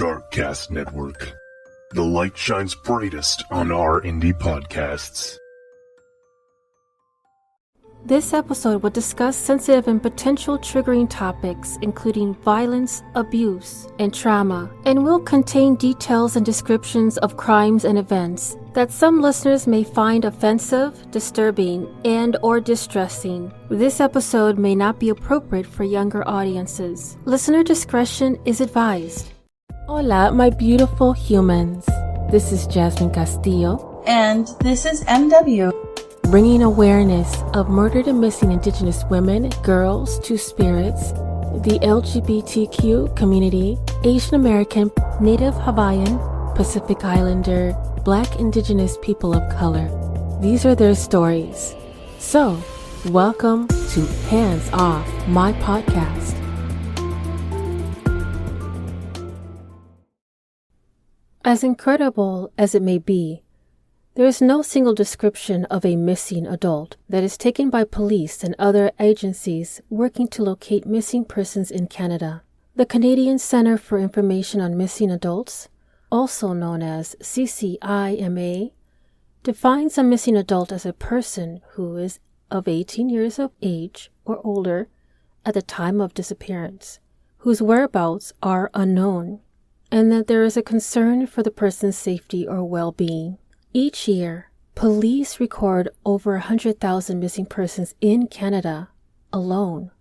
Darkcast Network. The light shines brightest on our indie podcasts. This episode will discuss sensitive and potential triggering topics, including violence, abuse, and trauma, and will contain details and descriptions of crimes and events that some listeners may find offensive, disturbing, and/or distressing. This episode may not be appropriate for younger audiences. Listener discretion is advised. Hola, my beautiful humans. This is Jasmine Castillo. And this is MW. Bringing awareness of murdered and missing Indigenous women, girls, two-spirits, the LGBTQ community, Asian American, Native Hawaiian, Pacific Islander, Black Indigenous people of color. These are their stories. So, welcome to Hands Off, my podcast. As incredible as it may be, there is no single description of a missing adult that is taken by police and other agencies working to locate missing persons in Canada. The Canadian Centre for Information on Missing Adults, also known as CCIMA, defines a missing adult as a person who is of 18 years of age or older at the time of disappearance, whose whereabouts are unknown, and that there is a concern for the person's safety or well-being. Each year, police record over 100,000 missing persons in Canada alone.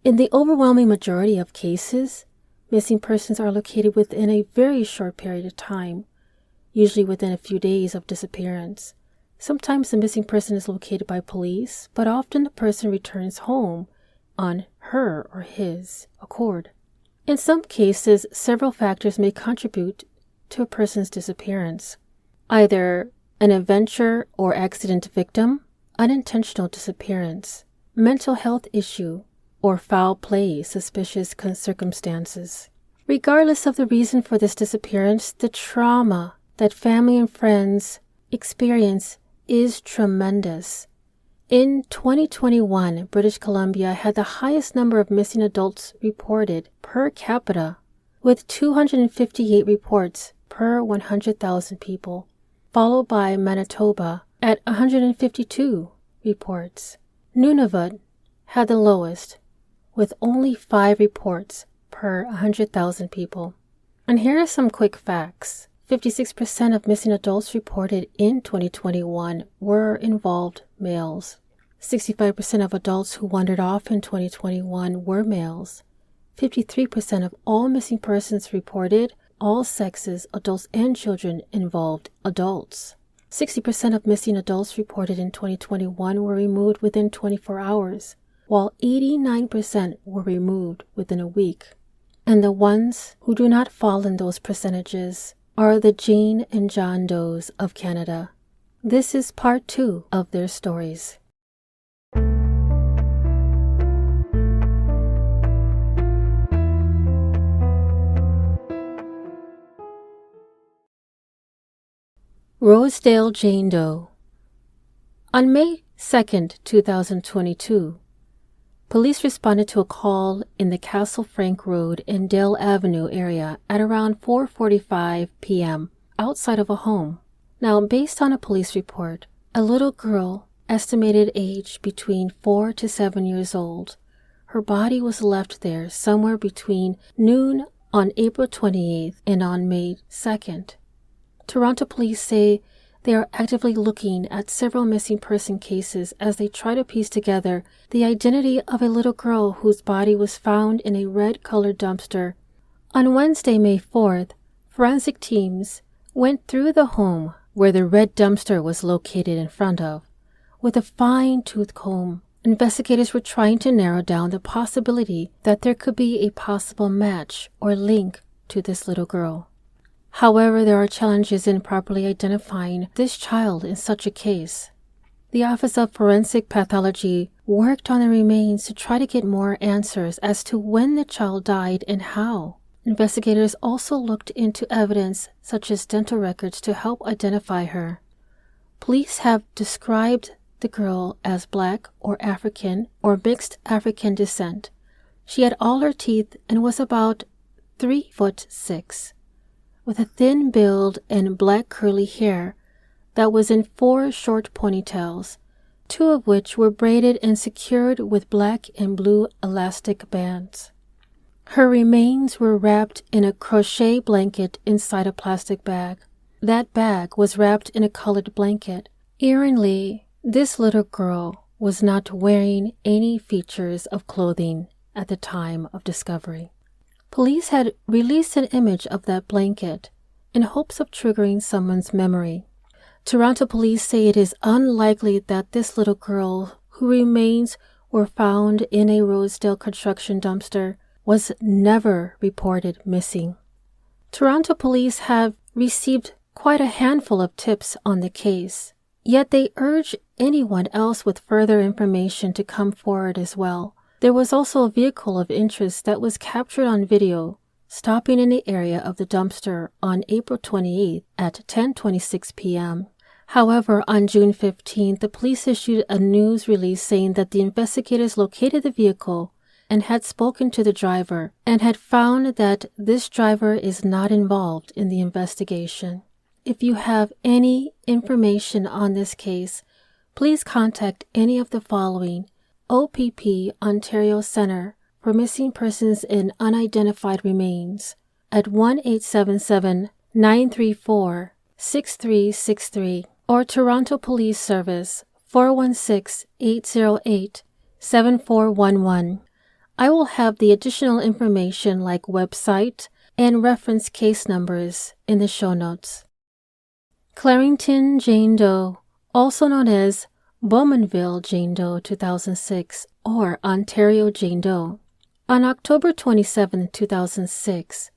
In the overwhelming majority of cases, missing persons are located within a very short period of time, usually within a few days of disappearance. Sometimes the missing person is located by police, but often the person returns home on her or his accord. In some cases, several factors may contribute to a person's disappearance. Either an adventure or accident victim, unintentional disappearance, mental health issue, or foul play, suspicious circumstances. Regardless of the reason for this disappearance, the trauma that family and friends experience is tremendous. In 2021, British Columbia had the highest number of missing adults reported per capita, with 258 reports per 100,000 people, followed by Manitoba at 152 reports. Nunavut had the lowest, with only 5 reports per 100,000 people. And here are some quick facts. 56% of missing adults reported in 2021 were involved males. 65% of adults who wandered off in 2021 were males. 53% of all missing persons reported, all sexes, adults and children, involved adults. 60% of missing adults reported in 2021 were removed within 24 hours, while 89% were removed within a week. And the ones who do not fall in those percentages are the Jane and John Does of Canada. This is part 2 of their stories. Rosedale Jane Doe. On May 2, 2022, police responded to a call in the Castle Frank Road and Dale Avenue area at around 4:45 p.m. outside of a home. Now, based on a police report, a little girl, estimated age between 4 to 7 years old, her body was left there somewhere between noon on April 28th and on May 2nd. Toronto police say they are actively looking at several missing person cases as they try to piece together the identity of a little girl whose body was found in a red-colored dumpster. On Wednesday, May 4th, forensic teams went through the home where the red dumpster was located in front of. With a fine-tooth comb, investigators were trying to narrow down the possibility that there could be a possible match or link to this little girl. However, there are challenges in properly identifying this child in such a case. The Office of Forensic Pathology worked on the remains to try to get more answers as to when the child died and how. Investigators also looked into evidence such as dental records to help identify her. Police have described the girl as Black or African or mixed African descent. She had all her teeth and was about 3'6". with a thin build and black curly hair that was in 4 short ponytails, 2 of which were braided and secured with black and blue elastic bands. Her remains were wrapped in a crochet blanket inside a plastic bag. That bag was wrapped in a colored blanket. Eerily, this little girl was not wearing any features of clothing at the time of discovery. Police had released an image of that blanket in hopes of triggering someone's memory. Toronto police say it is unlikely that this little girl, whose remains were found in a Rosedale construction dumpster, was never reported missing. Toronto police have received quite a handful of tips on the case, yet they urge anyone else with further information to come forward as well. There was also a vehicle of interest that was captured on video stopping in the area of the dumpster on April 28th at 10:26 p.m. However, on June 15th, the police issued a news release saying that the investigators located the vehicle and had spoken to the driver and had found that this driver is not involved in the investigation. If you have any information on this case, please contact any of the following: OPP Ontario Centre for Missing Persons and Unidentified Remains at 1-877-934-6363 or Toronto Police Service 416-808-7411. I will have the additional information like website and reference case numbers in the show notes. Clarington Jane Doe, also known as Bowmanville Jane Doe 2006 or Ontario Jane Doe. On October 27, 2006,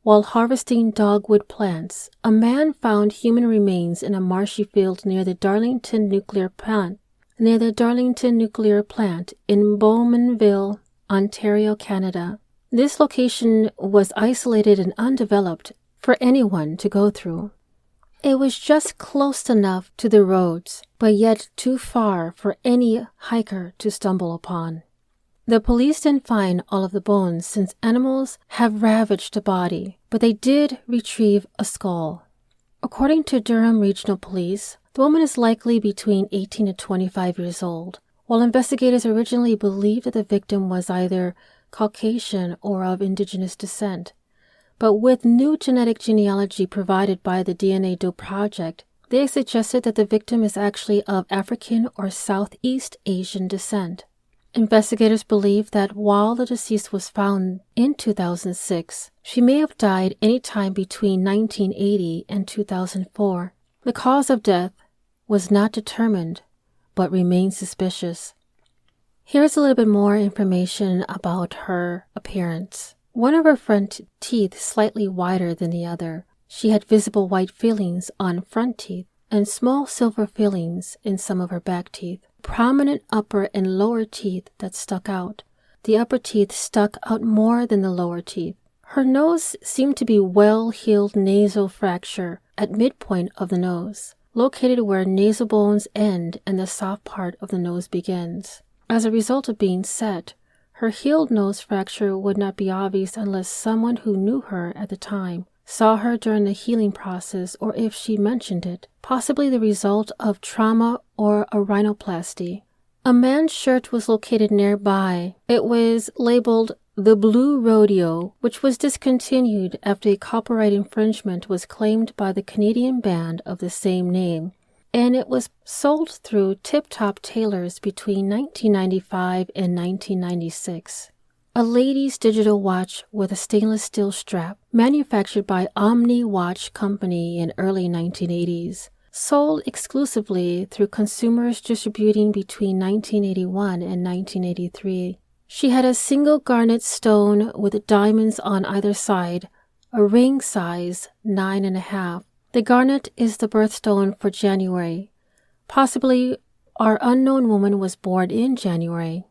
while harvesting dogwood plants, a man found human remains in a marshy field near the Darlington Nuclear Plant in Bowmanville, Ontario, Canada. This location was isolated and undeveloped for anyone to go through. It was just close enough to the roads, but yet too far for any hiker to stumble upon. The police didn't find all of the bones since animals have ravaged the body, but they did retrieve a skull. According to Durham Regional Police, the woman is likely between 18 to 25 years old, while investigators originally believed that the victim was either Caucasian or of Indigenous descent. But with new genetic genealogy provided by the DNA Doe Project, they suggested that the victim is actually of African or Southeast Asian descent. Investigators believe that while the deceased was found in 2006, she may have died any time between 1980 and 2004. The cause of death was not determined, but remains suspicious. Here's a little bit more information about her appearance. One of her front teeth slightly wider than the other. She had visible white fillings on front teeth and small silver fillings in some of her back teeth. Prominent upper and lower teeth that stuck out. The upper teeth stuck out more than the lower teeth. Her nose seemed to be well-healed nasal fracture at midpoint of the nose, located where nasal bones end and the soft part of the nose begins. As a result of being set, her healed nose fracture would not be obvious unless someone who knew her at the time saw her during the healing process or if she mentioned it, possibly the result of trauma or a rhinoplasty. A man's shirt was located nearby. It was labeled The Blue Rodeo, which was discontinued after a copyright infringement was claimed by the Canadian band of the same name, and it was sold through Tip Top Tailors between 1995 and 1996. A lady's digital watch with a stainless steel strap, manufactured by Omni Watch Company in early 1980s, sold exclusively through consumers distributing between 1981 and 1983. She had a single garnet stone with diamonds on either side, a ring size 9.5. The garnet is the birthstone for January. Possibly our unknown woman was born in January.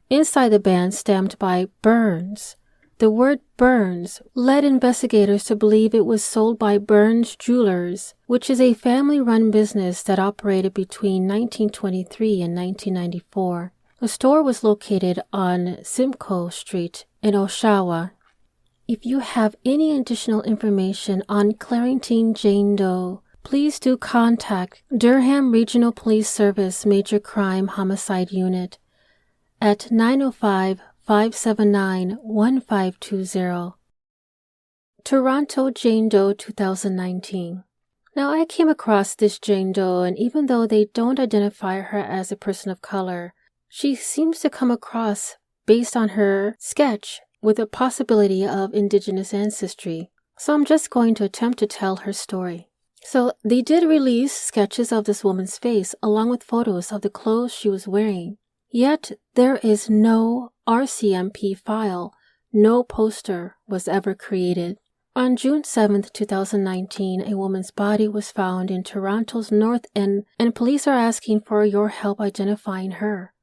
Inside the band stamped by Burns. The word Burns led investigators to believe it was sold by Burns Jewelers, which is a family-run business that operated between 1923 and 1994. The store was located on Simcoe Street in Oshawa. If you have any additional information on Clarington Jane Doe, please do contact Durham Regional Police Service Major Crime Homicide Unit at 905-579-1520. Toronto Jane Doe 2019. Now, I came across this Jane Doe, and even though they don't identify her as a person of color, she seems to come across, based on her sketch, with a possibility of indigenous ancestry. So I'm just going to attempt to tell her story. So they did release sketches of this woman's face along with photos of the clothes she was wearing. Yet there is no RCMP file, no poster was ever created. On June 7, 2019, a woman's body was found in Toronto's North End, and police are asking for your help identifying her.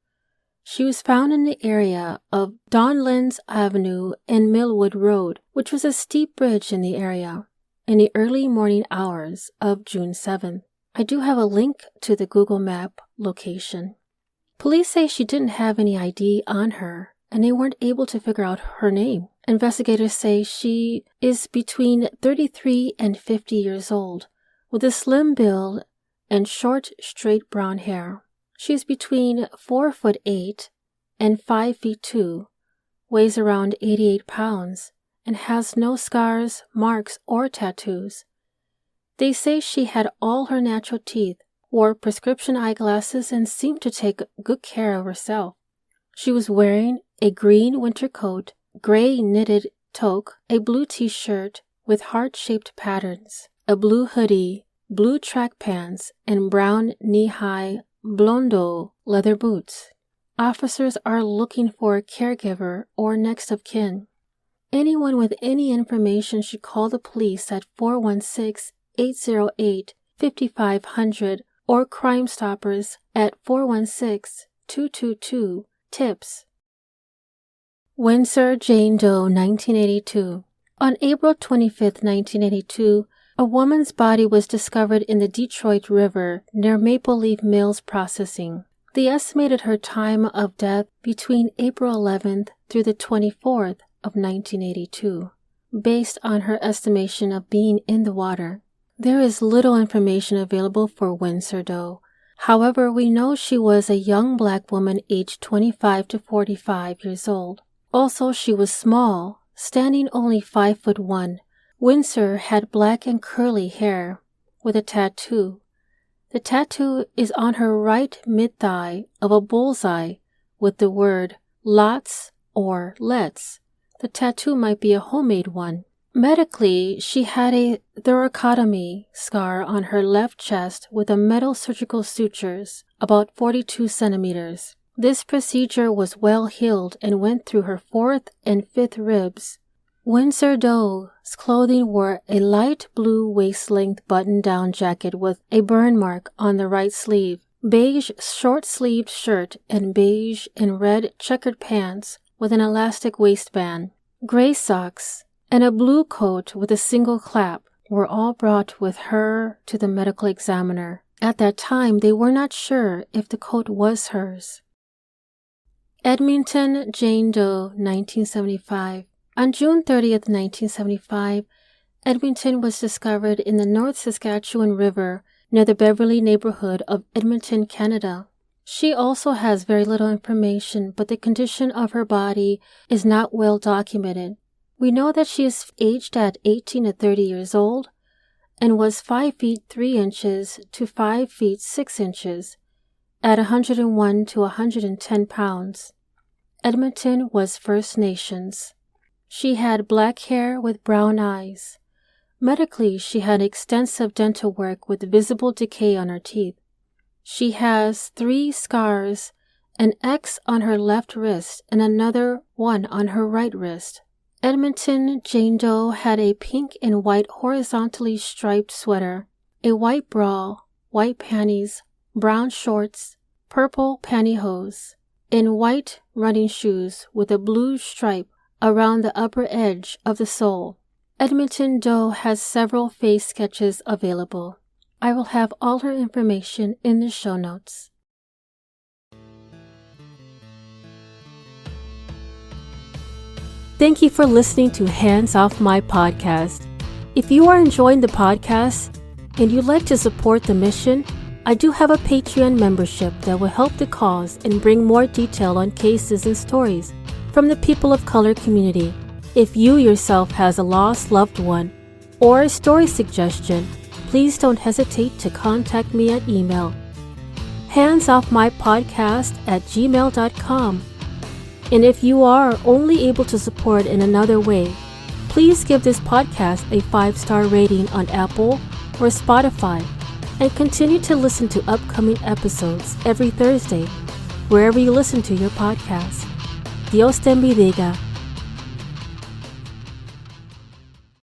She was found in the area of Donlands Avenue and Millwood Road, which was a steep bridge in the area, in the early morning hours of June 7th. I do have a link to the Google Map location. Police say she didn't have any ID on her, and they weren't able to figure out her name. Investigators say she is between 33 and 50 years old, with a slim build and short, straight brown hair. She is between 4'8" and 5'2", weighs around 88 pounds, and has no scars, marks, or tattoos. They say she had all her natural teeth, wore prescription eyeglasses, and seemed to take good care of herself. She was wearing a green winter coat, gray knitted toque, a blue t-shirt with heart-shaped patterns, a blue hoodie, blue track pants, and brown knee-high Blondo leather boots. Officers are looking for a caregiver or next of kin. Anyone with any information should call the police at 416-808-5500 or Crime Stoppers at 416-222-TIPS. Windsor Jane Doe 1982. On April 25, 1982, a woman's body was discovered in the Detroit River near Maple Leaf Mills Processing. They estimated her time of death between April 11th through the 24th of 1982, based on her estimation of being in the water. There is little information available for Windsor Doe. However, we know she was a young black woman aged 25 to 45 years old. Also, she was small, standing only 5'1". Windsor had black and curly hair, with a tattoo. The tattoo is on her right mid-thigh of a bullseye with the word "Lots" or "Let's." The tattoo might be a homemade one. Medically, she had a thoracotomy scar on her left chest with a metal surgical sutures, about 42 centimeters. This procedure was well healed and went through her 4th and 5th ribs. Windsor Doe's clothing wore a light blue waist-length button-down jacket with a burn mark on the right sleeve, beige short-sleeved shirt, and beige and red checkered pants with an elastic waistband. Gray socks and a blue coat with a single clap were all brought with her to the medical examiner. At that time, they were not sure if the coat was hers. Edmonton Jane Doe 1975. On June 30th, 1975, Edmonton was discovered in the North Saskatchewan River near the Beverly neighborhood of Edmonton, Canada. She also has very little information, but the condition of her body is not well documented. We know that she is aged at 18 to 30 years old and was 5 feet 3 inches to 5 feet 6 inches at 101 to 110 pounds. Edmonton was First Nations. She had black hair with brown eyes. Medically, she had extensive dental work with visible decay on her teeth. She has 3 scars, an X on her left wrist and another one on her right wrist. Edmonton Jane Doe had a pink and white horizontally striped sweater, a white bra, white panties, brown shorts, purple pantyhose, and white running shoes with a blue stripe around the upper edge of the sole. Edmonton Doe has several face sketches available. I will have all her information in the show notes. Thank you for listening to Hands Off My Podcast. If you are enjoying the podcast and you'd like to support the mission, I do have a Patreon membership that will help the cause and bring more detail on cases and stories from the people of color community. If you yourself has a lost loved one or a story suggestion, please don't hesitate to contact me at email handsoffmypodcast@gmail.com. And if you are only able to support in another way, please give this podcast a 5-star rating on Apple or Spotify and continue to listen to upcoming episodes every Thursday, wherever you listen to your podcast. Dios te bendiga.